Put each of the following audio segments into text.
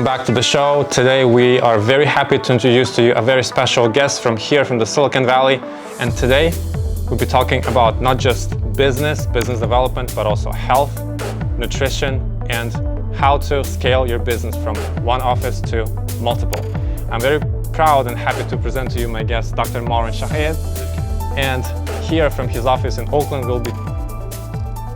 welcome back to the show. Today we are very happy to introduce to you a very special guest from the Silicon Valley. And today we'll be talking about not just business development, but also health, nutrition, and how to scale your business from one office to multiple. I'm very proud and happy to present to you my guest, Dr. Marwan Chahayed. And here from his office in Oakland, we'll be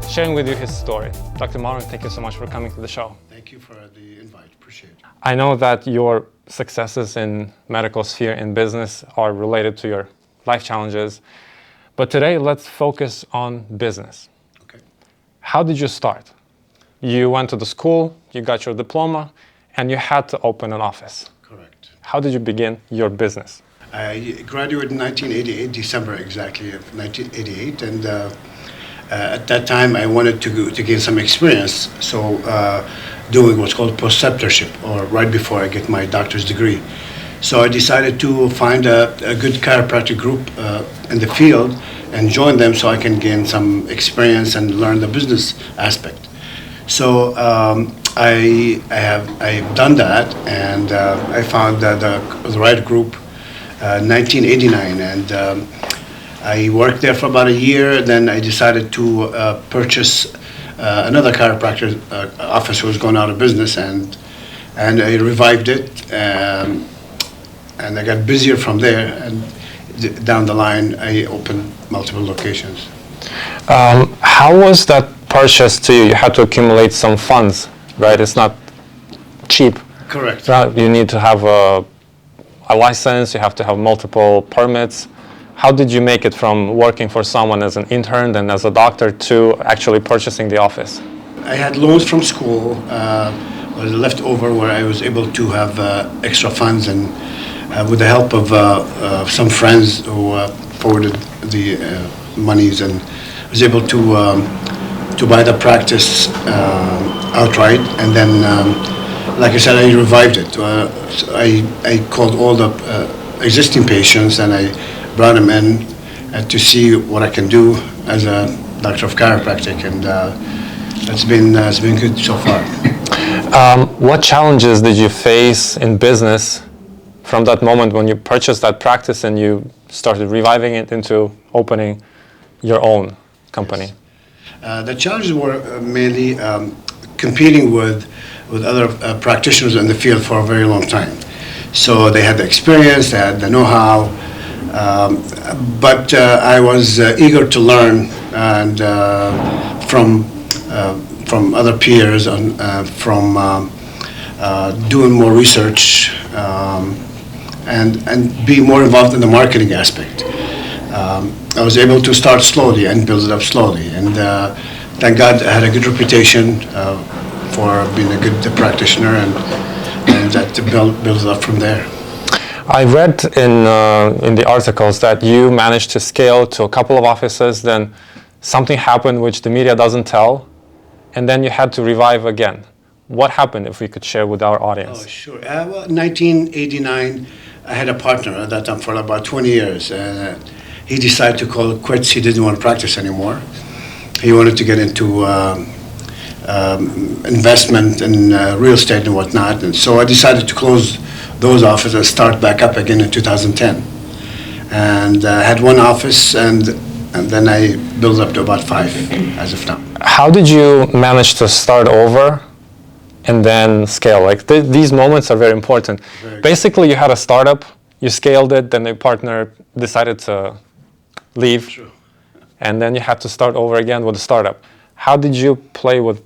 sharing with you his story. Dr. Marwan, thank you so much for coming to the show. Thank you for the invite, appreciate it. I know that your successes in medical sphere and business are related to your life challenges, but today let's focus on business. Okay. How did you start? You went to the school, you got your diploma, and you had to open an office. Correct. How did you begin your business? I graduated in 1988, December exactly of 1988, and at that time I wanted to gain some experience, so doing what's called preceptorship, or right before I get my doctor's degree. So I decided to find a good chiropractic group in the field and join them so I can gain some experience and learn the business aspect. So I've done that, and I found the right group 1989, and I worked there for about a year. Then I decided to purchase another chiropractor office who was going out of business, and I revived it, and I got busier from there, and down the line I opened multiple locations. How was that purchase to you? You had to accumulate some funds, right? It's not cheap. Correct. You need to have a license, you have to have multiple permits. How did you make it from working for someone as an intern and as a doctor to actually purchasing the office? I had loans from school, was left over, where I was able to have extra funds, and with the help of some friends who forwarded the monies, and was able to buy the practice outright. And then, like I said, I revived it. So I called all the existing patients, and I brought them in to see what I can do as a doctor of chiropractic, and it's been good so far. What challenges did you face in business from that moment when you purchased that practice and you started reviving it into opening your own company? Yes. The challenges were mainly competing with other practitioners in the field for a very long time. So they had the experience, they had the know-how, but I was eager to learn, and from other peers, and from doing more research, and be more involved in the marketing aspect. I was able to start slowly and build it up slowly, and thank God I had a good reputation for being a good practitioner, and that build it up from there. I read in the articles that you managed to scale to a couple of offices, then something happened which the media doesn't tell, and then you had to revive again. What happened, if we could share with our audience? Oh, sure. Well, in 1989, I had a partner at that time for about 20 years. He decided to call it quits. He didn't want to practice anymore. He wanted to get into investment in real estate and whatnot. And so I decided to close those offices and start back up again in 2010. And I had one office, and then I built up to about 5 as of now. How did you manage to start over and then scale? Like these moments are very important. Basically, you had a startup, you scaled it, then your partner decided to leave. True. And then you had to start over again with a startup. How did you play with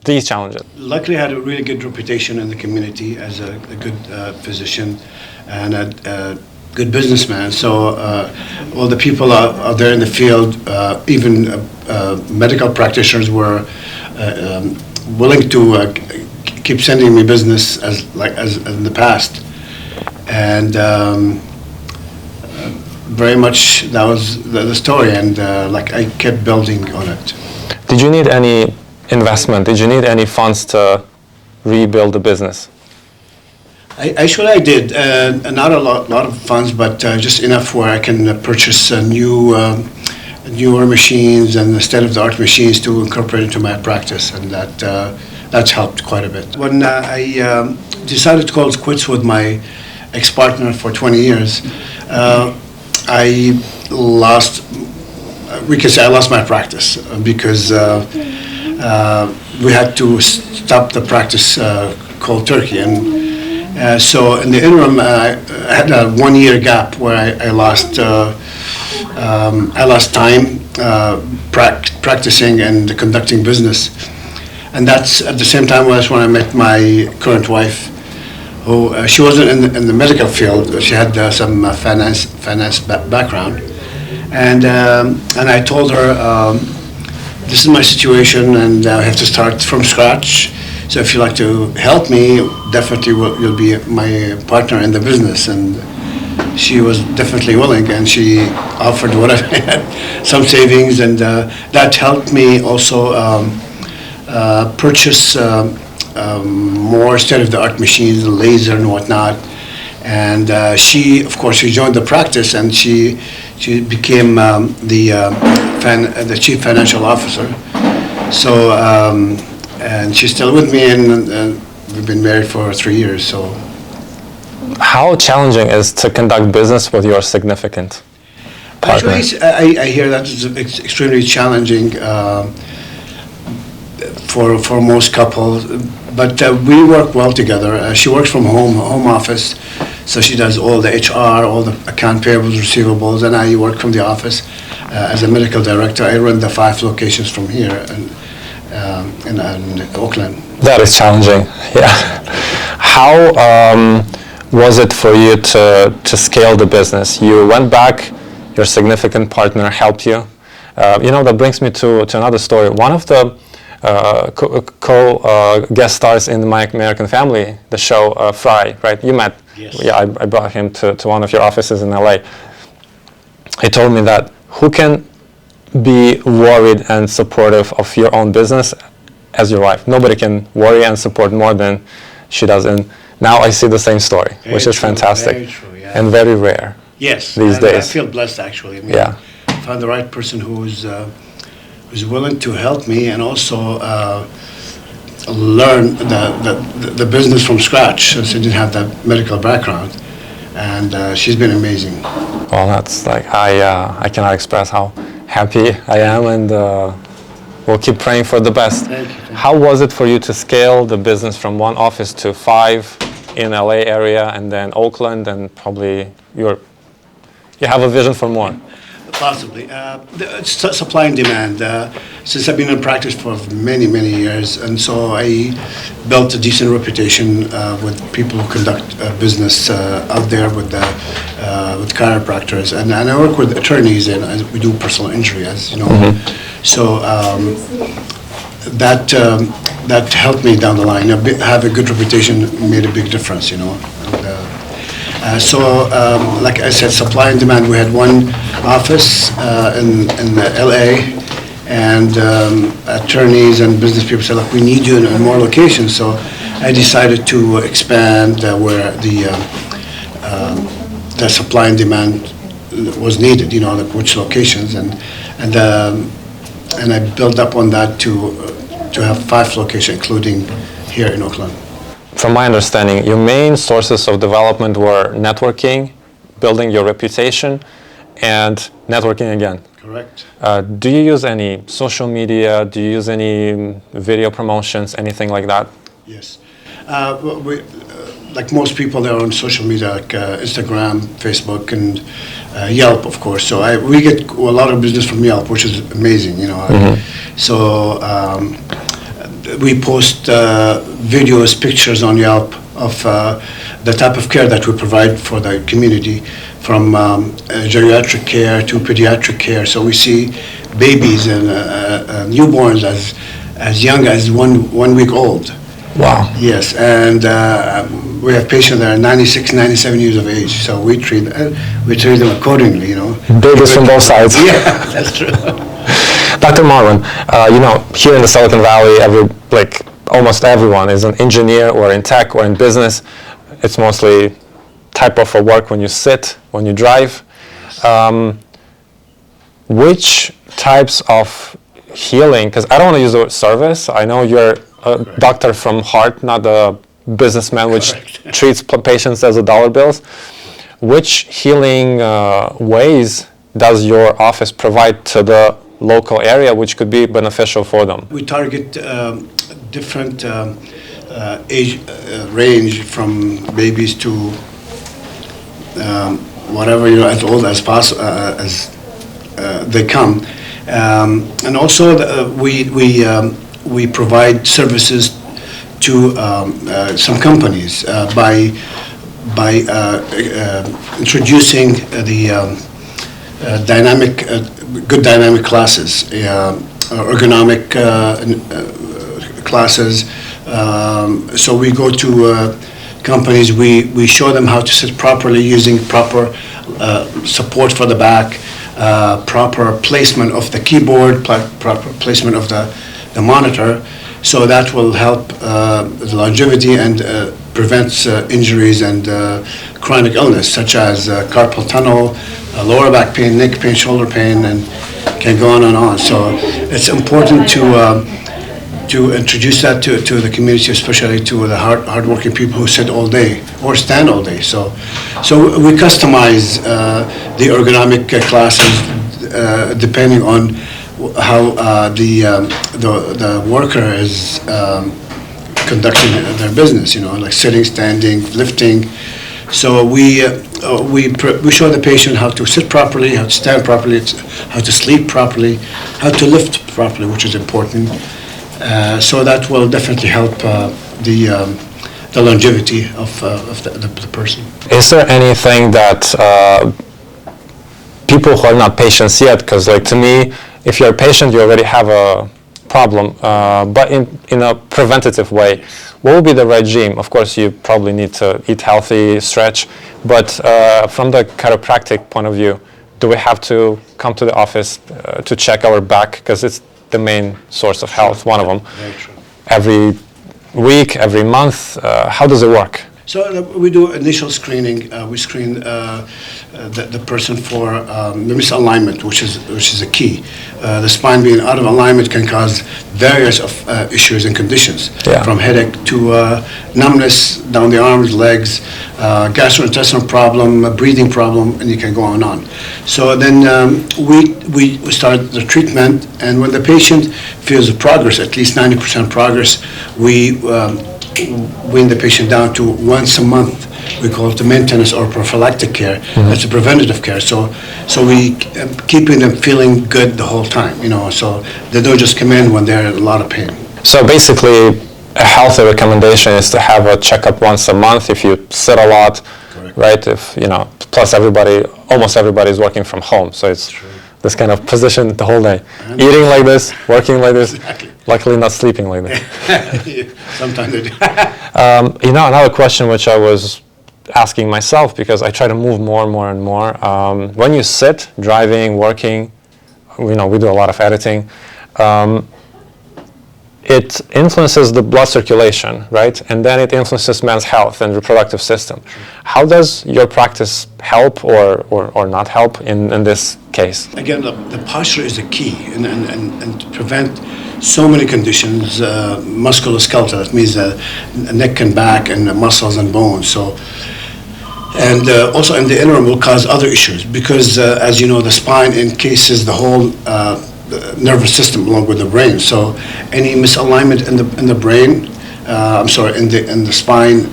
these challenges? Luckily, I had a really good reputation in the community as a good physician and a good businessman. So all the people out there in the field, even medical practitioners, were willing to keep sending me business as in the past, and very much that was the story, and I kept building on it. Did you need any investment? Did you need any funds to rebuild the business? Actually, I did. Not a lot of funds, but just enough where I can purchase newer machines and state-of-the-art machines to incorporate into my practice, and that that's helped quite a bit. When I decided to call it quits with my ex-partner for 20 years, I lost, we can say I lost my practice because we had to stop the practice cold turkey. And so in the interim, I had a 1-year gap where I lost time practicing and conducting business. And that's at the same time was when I met my current wife, who she wasn't in the medical field. She had some finance background, and I told her, this is my situation, and I have to start from scratch. So if you'd like to help me, definitely you'll be my partner in the business. And she was definitely willing, and she offered whatever I had, some savings, and that helped me also purchase more state-of-the-art machines, laser and whatnot. And she, of course, she joined the practice, and she became the chief financial officer. So, and she's still with me, and we've been married for 3 years. So, how challenging is to conduct business with your significant partner? Actually, I hear that it's extremely challenging for most couples, but we work well together. She works from home office, so she does all the HR, all the account payables, receivables, and I work from the office as a medical director. I run the 5 locations from here in Oakland. That is challenging, yeah. How was it for you to scale the business? You went back, your significant partner helped you. That brings me to another story. One of the guest stars in My American Family, the show Fry, right? You met. Yes. Yeah, I brought him to one of your offices in LA. He told me that who can be worried and supportive of your own business as your wife? Nobody can worry and support more than she does. And now I see the same story, which is fantastic. Very true, yeah. And very rare. Yes, these days. I feel blessed, actually. I mean, yeah. I found the right person who's willing to help me and also learn the business from scratch, since she didn't have that medical background. And she's been amazing. Well, that's like, I cannot express how happy I am, and we'll keep praying for the best. Thank you. How was it for you to scale the business from 1 office to 5 in LA area, and then Oakland, and probably you have a vision for more? Possibly. It's supply and demand. Since I've been in practice for many, many years, and so I built a decent reputation with people who conduct business out there with chiropractors, and I work with attorneys, and we do personal injury, as you know. Mm-hmm. So that helped me down the line. Have a good reputation made a big difference, you know. Like I said, supply and demand. We had 1 office in LA, and attorneys and business people said, look, we need you in more locations. So I decided to expand where the supply and demand was needed, you know, like which locations, and I built up on that to have 5 locations, including here in Oakland. From my understanding, your main sources of development were networking, building your reputation, and networking again. Correct. Do you use any social media? Do you use any video promotions, anything like that? Yes. We, like most people, they're on social media, like Instagram, Facebook, and Yelp, of course. So we get a lot of business from Yelp, which is amazing, you know. Mm-hmm. So we post videos, pictures on Yelp of the type of care that we provide for the community, from geriatric care to pediatric care. So we see babies and newborns as young as one week old. Wow. Yes, and we have patients that are 96, 97 years of age, so we treat them accordingly, you know. Babies from both sides. Yeah, that's true. Dr. Marwan, here in the Silicon Valley, almost everyone is an engineer or in tech or in business. It's mostly type of a work when you sit, when you drive. Which types of healing, because I don't want to use the word service. I know you're a doctor from heart, not a businessman which Correct. treats patients as a dollar bills. Which healing ways does your office provide to the local area which could be beneficial for them? We target different age range from babies to whatever, as old as possible as they come, and also we provide services to some companies by introducing the good dynamic classes, ergonomic classes. So we go to companies, we show them how to sit properly using proper support for the back, proper placement of the keyboard, proper placement of the monitor. So that will help the longevity and prevents injuries and chronic illness such as carpal tunnel, lower back pain, neck pain, shoulder pain, and can go on and on. So it's important to introduce that to the community, especially to the hardworking people who sit all day or stand all day. So we customize the ergonomic classes depending on how the worker is conducting their business. Like sitting, standing, lifting. So we show the patient how to sit properly, how to stand properly, how to sleep properly, how to lift properly, which is important. So that will definitely help the longevity of the person. Is there anything that people who are not patients yet, because like to me, if you're a patient, you already have a problem, but in a preventative way, what would be the regime? Of course, you probably need to eat healthy, stretch, but from the chiropractic point of view, do we have to come to the office to check our back? Because it's the main source of health, one of them. Very true. Every week, every month, how does it work? So we do initial screening. We screen the person for the misalignment, which is a key. The spine being out of alignment can cause various of issues and conditions, from headache to numbness down the arms, legs, gastrointestinal problem, breathing problem, and you can go on and on. So then we start the treatment, and when the patient feels progress, at least 90% progress, we wean the patient down to once a month. We call it the maintenance or prophylactic care. That's a preventative care. So we keeping them feeling good the whole time, so they don't just come in when they're in a lot of pain. So basically, a healthy recommendation is to have a checkup once a month if you sit a lot. Correct. Right? If plus almost everybody is working from home, so it's this kind of position the whole day, eating like this, working like this. Exactly. Luckily, not sleeping like that. Sometimes they do. Another question which I was asking myself, because I try to move more and more and more. When you sit, driving, working, we do a lot of editing. It influences the blood circulation, right? And then it influences man's health and reproductive system. How does your practice help or not help in this case? Again, the posture is the key, and to prevent so many conditions, musculoskeletal, that means neck and back and muscles and bones. So, and also in the interim will cause other issues because, as you know, the spine encases the whole nervous system along with the brain. So any misalignment in the brain, in the spine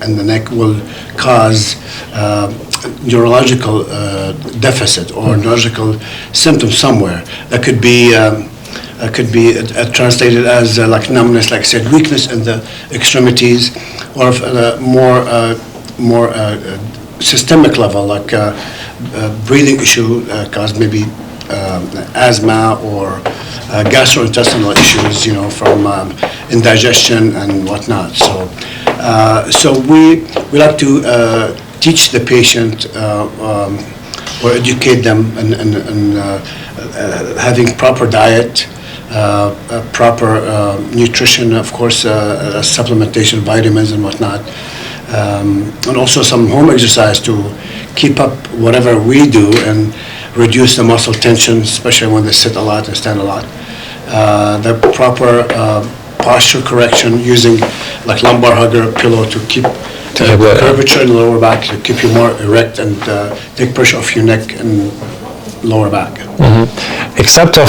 and the neck will cause neurological deficit or neurological symptoms somewhere. That could be translated as like numbness, like I said, weakness in the extremities, or more systemic level, like breathing issue, cause maybe asthma or gastrointestinal issues, from indigestion and whatnot. So we like to teach the patient or educate them and having proper diet, proper nutrition, of course, supplementation, vitamins and whatnot, and also some home exercise to keep up whatever we do and reduce the muscle tension, especially when they sit a lot and stand a lot. The proper posture correction using like lumbar hugger pillow to keep the curvature in the lower back, to keep you more erect and take pressure off your neck and lower back. Except of,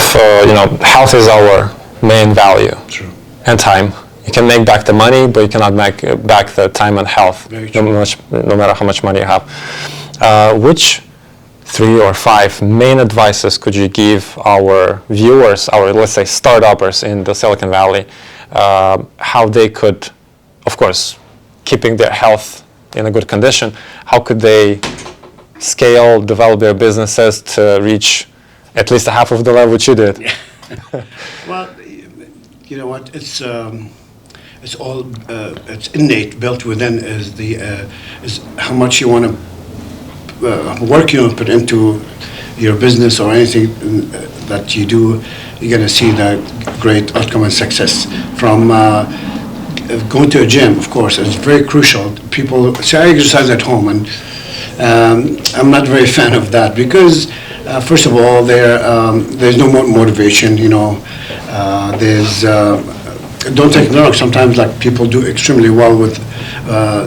health is our main value. True. And time. You can make back the money, but you cannot make back the time and health, no matter how much money you have. Which 3 or 5 main advices could you give our viewers, our, let's say, startuppers in the Silicon Valley, how they could, of course, keeping their health in a good condition, how could they scale, develop their businesses to reach at least a half of the level which you did? Well, you know what? It's all it's innate, built within. Is how much you want to work you put into your business or anything that you do. You're gonna see that great outcome and success from. Going to a gym, of course, is very crucial. People say I exercise at home, and I'm not very fan of that because, first of all, there's no more motivation. Don't take me wrong. Sometimes, like people do extremely well with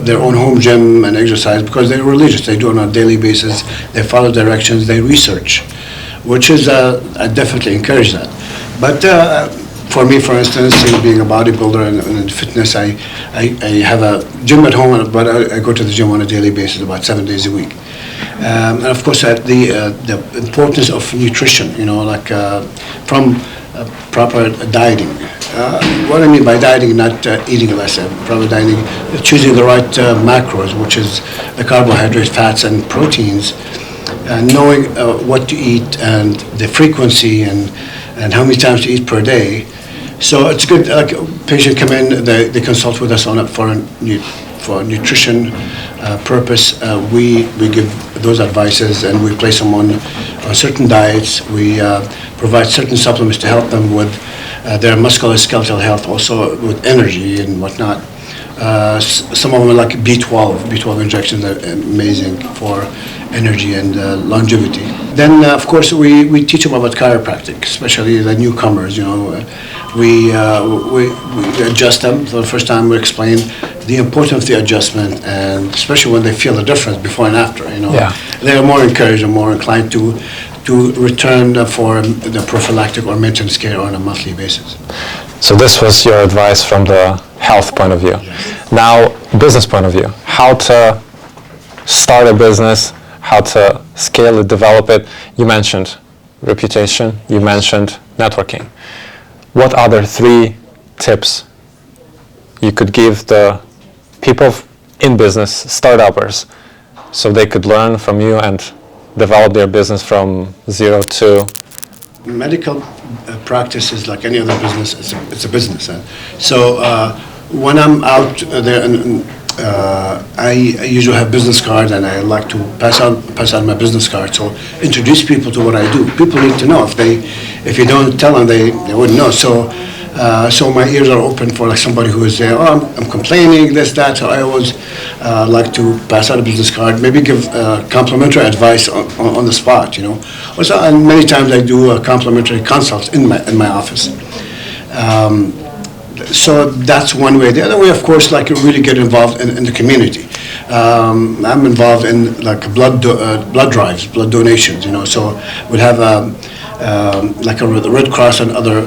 their own home gym and exercise because they're religious. They do it on a daily basis. They follow directions. They research, which is I definitely encourage that. But for me, for instance, being a bodybuilder and fitness, I have a gym at home, but I go to the gym on a daily basis, about 7 days a week. And of course, the importance of nutrition, from proper dieting. What I mean by dieting, not eating less, proper dieting, choosing the right macros, which is the carbohydrates, fats, and proteins, knowing what to eat and the frequency and how many times to eat per day. So it's good. Like patients come in, they consult with us for a nutrition purpose. We give those advices and we place them on certain diets. We provide certain supplements to help them with their musculoskeletal health, also with energy and whatnot. Some of them are like B12 injections are amazing for energy and longevity. Then, of course, we teach them about chiropractic, especially the newcomers. We adjust them for the first time. We explain the importance of the adjustment, and especially when they feel the difference before and after. They are more encouraged and more inclined to return for the prophylactic or maintenance care on a monthly basis. So this was your advice from the health point of view. Yes. Now, business point of view, how to start a business, how to scale it, develop it. You mentioned reputation, you mentioned networking. What other 3 tips you could give the people in business, startuppers, so they could learn from you and develop their business from 0 to? Medical practice is like any other business. It's a business. So when I'm out there, and I usually have business cards, and I like to pass out my business card. So introduce people to what I do. People need to know. If you don't tell them, they wouldn't know. So my ears are open for like somebody who is saying, "Oh, I'm complaining this, that." So I always like to pass out a business card, maybe give complimentary advice on the spot. Also, and many times I do complimentary consults in my office. So that's one way. The other way, of course, like really get involved in the community. I'm involved in like blood drives, blood donations. So we'll have like a Red Cross and other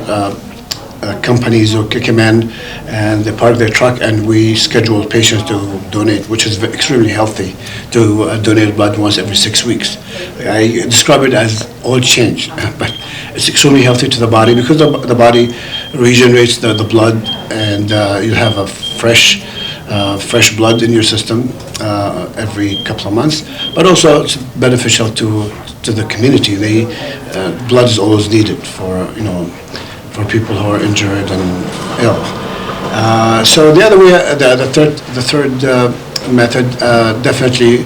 companies who come in and they park their truck and we schedule patients to donate, which is extremely healthy to donate blood once every 6 weeks. I describe it as oil change, but it's extremely healthy to the body because the body regenerates the blood and you have a fresh blood in your system every couple of months, but also it's beneficial to the community. Blood is always needed for people who are injured and ill. So the other way, the third method, definitely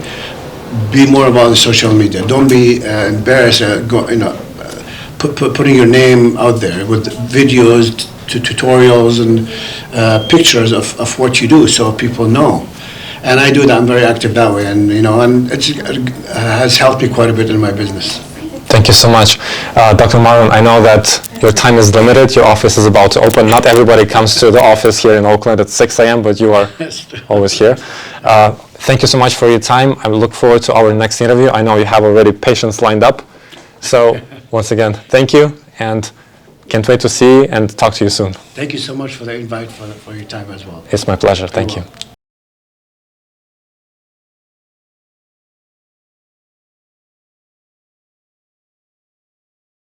be more involved in social media. Don't be embarrassed. Putting your name out there with videos, tutorials, and pictures of what you do, so people know. And I do that. I'm very active that way, and and it has helped me quite a bit in my business. Thank you so much. Dr. Marwan, I know that your time is limited. Your office is about to open. Not everybody comes to the office here in Oakland at 6 a.m., but you are always here. Thank you so much for your time. I look forward to our next interview. I know you have already patients lined up. So once again, thank you, and can't wait to see and talk to you soon. Thank you so much for the invite, for your time as well. It's my pleasure. Thank you.